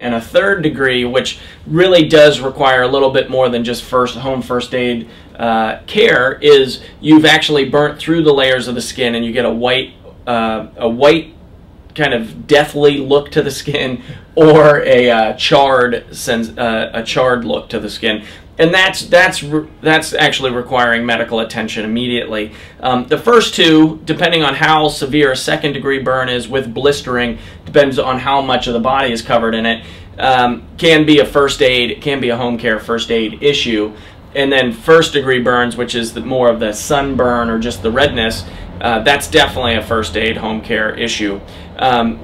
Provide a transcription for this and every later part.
And a third degree, which really does require a little bit more than just home first aid care, is you've actually burnt through the layers of the skin, and you get a white kind of deathly look to the skin, or a charred look to the skin. And that's actually requiring medical attention immediately. The first two, depending on how severe a second degree burn is with blistering, depends on how much of the body is covered in it, can be a first aid, it can be a home care first aid issue. And then first degree burns, which is more of the sunburn or just the redness, that's definitely a first aid home care issue.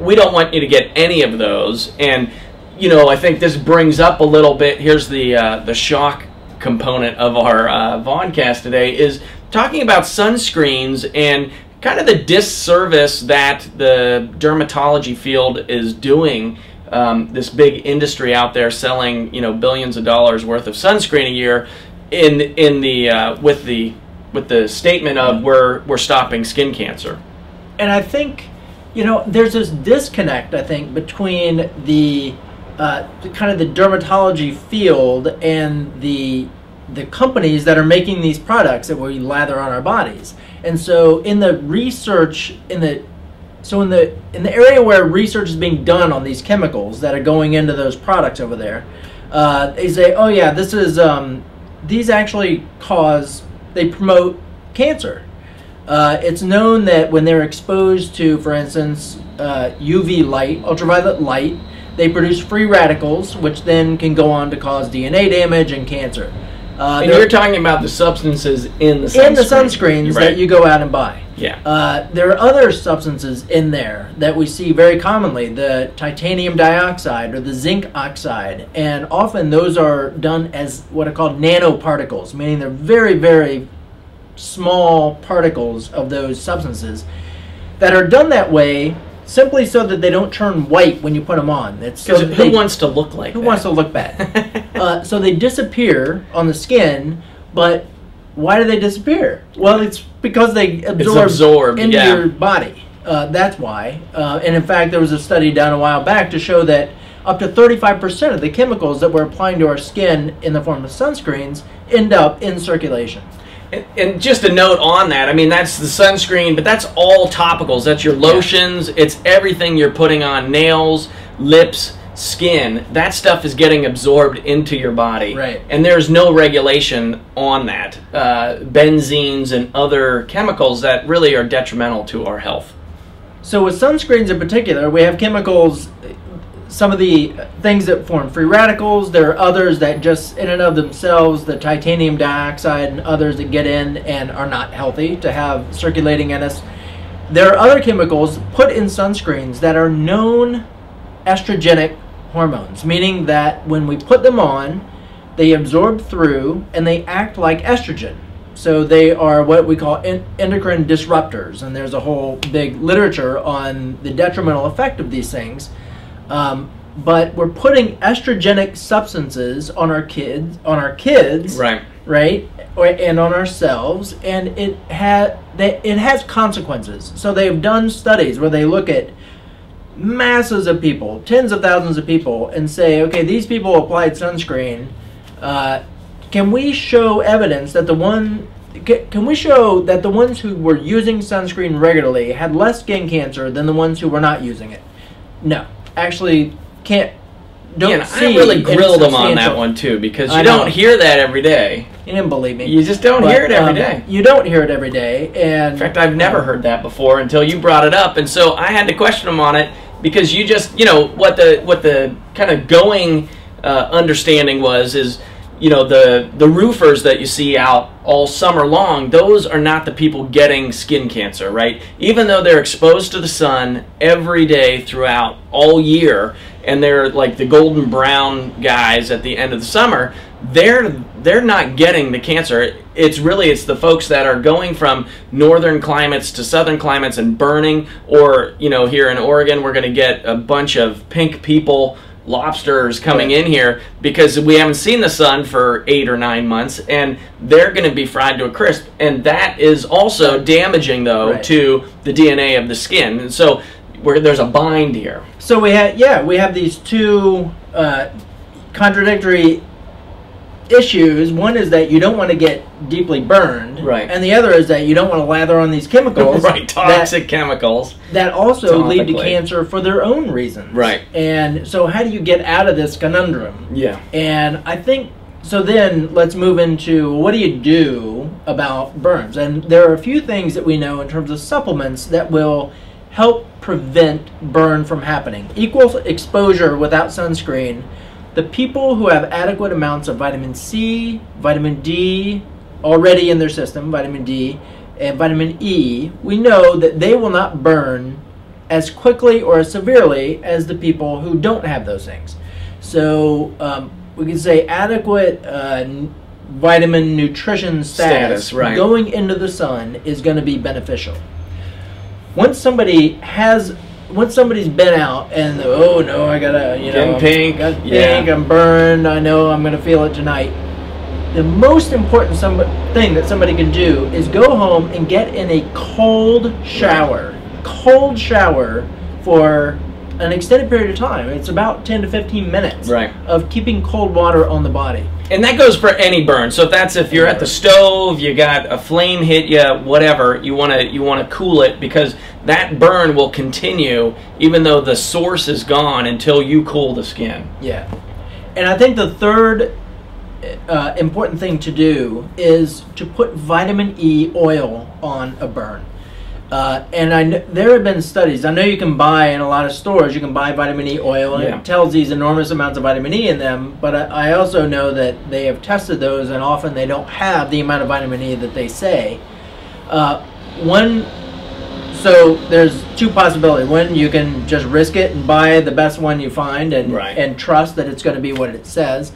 We don't want you to get any of those. And you know, I think this brings up a little bit, here's the shock component of our Vodcast today, is talking about sunscreens and kind of the disservice that the dermatology field is doing. This big industry out there selling, you know, billions of dollars worth of sunscreen a year with the statement of we're stopping skin cancer. And I think, you know, there's this disconnect, I think, between the kind of the dermatology field and the companies that are making these products that we lather on our bodies. And so in the research, in the area where research is being done on these chemicals that are going into those products over there, they say, oh yeah, this is these actually they promote cancer. It's known that when they're exposed to, for instance, UV light, ultraviolet light, they produce free radicals, which then can go on to cause DNA damage and cancer. And you're talking about the substances in the sunscreen. In the sunscreens that you go out and buy. Yeah. There are other substances in there that we see very commonly, the titanium dioxide or the zinc oxide, and often those are done as what are called nanoparticles, meaning they're very, very small particles of those substances that are done that way simply so that they don't turn white when you put them on. Who wants to look like that? Who wants to look bad? So they disappear on the skin, but why do they disappear? Well, it's because they absorb into your body. That's why. And in fact, there was a study done a while back to show that up to 35% of the chemicals that we're applying to our skin in the form of sunscreens end up in circulation. And just a note on that, I mean, that's the sunscreen, but that's all topicals. That's your lotions. Yeah. It's everything you're putting on, nails, lips, skin. That stuff is getting absorbed into your body. Right. And there's no regulation on that. Benzenes and other chemicals that really are detrimental to our health. So with sunscreens in particular, we have chemicals, some of the things that form free radicals. There are others that just in and of themselves, the titanium dioxide and others that get in and are not healthy to have circulating in us. There are other chemicals put in sunscreens that are known estrogenic hormones, meaning that when we put them on, they absorb through and they act like estrogen. So they are what we call endocrine disruptors, and there's a whole big literature on the detrimental effect of these things. But we're putting estrogenic substances on our kids, right, and on ourselves, and it has consequences. So they've done studies where they look at masses of people, tens of thousands of people, and say, okay, these people applied sunscreen. Can we show evidence that the ones who were using sunscreen regularly had less skin cancer than the ones who were not using it? No. Actually don't see. I really grilled them on that one too, because you don't hear that every day. You didn't believe me. You just don't hear it every day. You don't hear it every day, and in fact, I've never heard that before until you brought it up, and so I had to question them on it, because you just, you know, what the kind of going understanding is, you know, the roofers that you see out all summer long, those are not the people getting skin cancer, right? Even though they're exposed to the sun every day throughout all year, and they're like the golden brown guys at the end of the summer, they're not getting the cancer. It's the folks that are going from northern climates to southern climates and burning, or, you know, here in Oregon, we're going to get a bunch of pink people, lobsters coming in here because we haven't seen the sun for 8 or 9 months, and they're going to be fried to a crisp, and that is also damaging, though, to the DNA of the skin. And so where there's a bind here. So we have these two contradictory issues. One is that you don't want to get deeply burned, right, and the other is that you don't want to lather on these chemicals, right, toxic chemicals that also topically lead to cancer for their own reasons, right. And so how do you get out of this conundrum? Yeah. And I think so. Then let's move into what do you do about burns? And there are a few things that we know in terms of supplements that will help prevent burn from happening. Equal exposure without sunscreen. The people who have adequate amounts of vitamin C, vitamin D already in their system, vitamin D, and vitamin E, we know that they will not burn as quickly or as severely as the people who don't have those things. So we can say adequate vitamin nutrition status right, going into the sun is going to be beneficial. Once somebody's been out and oh no, I gotta, getting pink, I'm burned, I know I'm gonna feel it tonight. The most important thing that somebody can do is go home and get in a cold shower for an extended period of time. It's about 10 to 15 minutes of keeping cold water on the body. And that goes for any burn. So if you're at the stove, you got a flame hit you, whatever, you want to cool it, because that burn will continue even though the source is gone until you cool the skin. Yeah. And I think the third important thing to do is to put vitamin E oil on a burn. And there have been studies. I know you can buy in a lot of stores, you can buy vitamin E oil, and it tells these enormous amounts of vitamin E in them, but I also know that they have tested those, and often they don't have the amount of vitamin E that they say. So there's two possibilities. One, you can just risk it and buy the best one you find and trust that it's going to be what it says.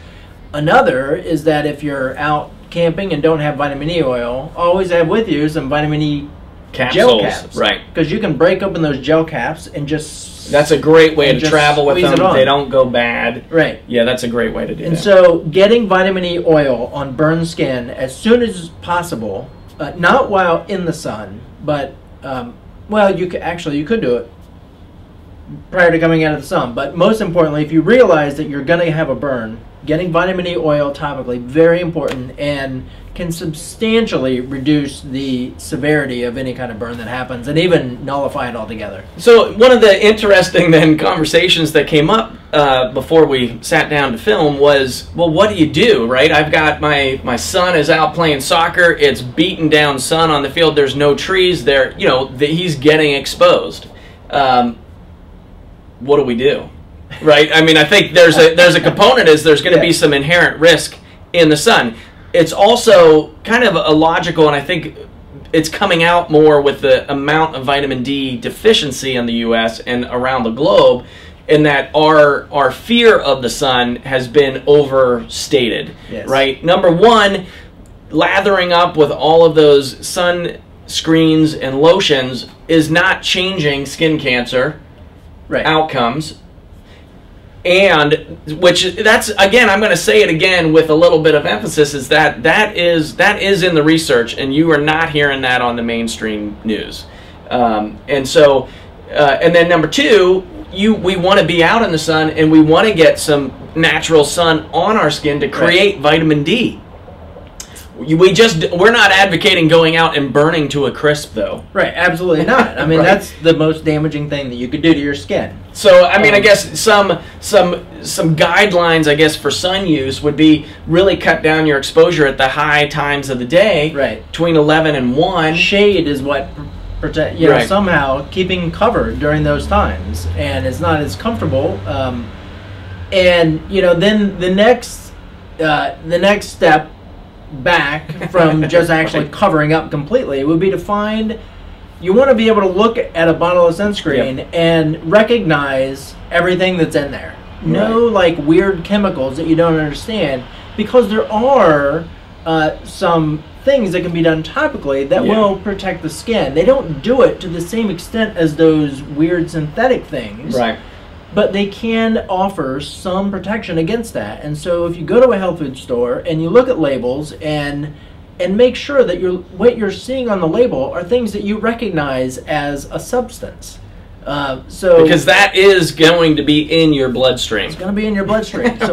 Another is that if you're out camping and don't have vitamin E oil, always have with you some vitamin E capsules, gel caps, right? Because you can break open those gel caps and just... That's a great way to travel with them. They don't go bad. Right. Yeah, that's a great way to do that. And so getting vitamin E oil on burned skin as soon as possible, not while in the sun, but, well, you could do it prior to coming out of the sun. But most importantly, if you realize that you're going to have a burn, getting vitamin E oil topically, very important, and can substantially reduce the severity of any kind of burn that happens and even nullify it altogether. So one of the interesting conversations that came up before we sat down to film was, well, what do you do, right? I've got my son is out playing soccer, it's beaten down sun on the field, there's no trees there, he's getting exposed. What do we do? Right? I mean, I think there's a component there's going to be some inherent risk in the sun. It's also kind of illogical, and I think it's coming out more with the amount of vitamin D deficiency in the U.S. and around the globe, in that our fear of the sun has been overstated. Yes. Right? Number one, lathering up with all of those sunscreens and lotions is not changing skin cancer outcomes. And that's, again, I'm going to say it again with a little bit of emphasis, is that is in the research, and you are not hearing that on the mainstream news. And so, and then number two, we want to be out in the sun, and we want to get some natural sun on our skin to create vitamin D. We're not advocating going out and burning to a crisp, though. Right, absolutely not. I mean, that's the most damaging thing that you could do to your skin. So, I mean, I guess some guidelines, I guess, for sun use would be really cut down your exposure at the high times of the day, between 11 and 1. Shade is what protect, somehow keeping covered during those times, and it's not as comfortable. And then the next step back from just actually covering up completely would be to you want to be able to look at a bottle of sunscreen and recognize everything that's in there. No like weird chemicals that you don't understand, because there are some things that can be done topically that will protect the skin. They don't do it to the same extent as those weird synthetic things. Right. But they can offer some protection against that. And so if you go to a health food store and you look at labels and make sure that what you're seeing on the label are things that you recognize as a substance. So because that is going to be in your bloodstream. it's going to be in your bloodstream. So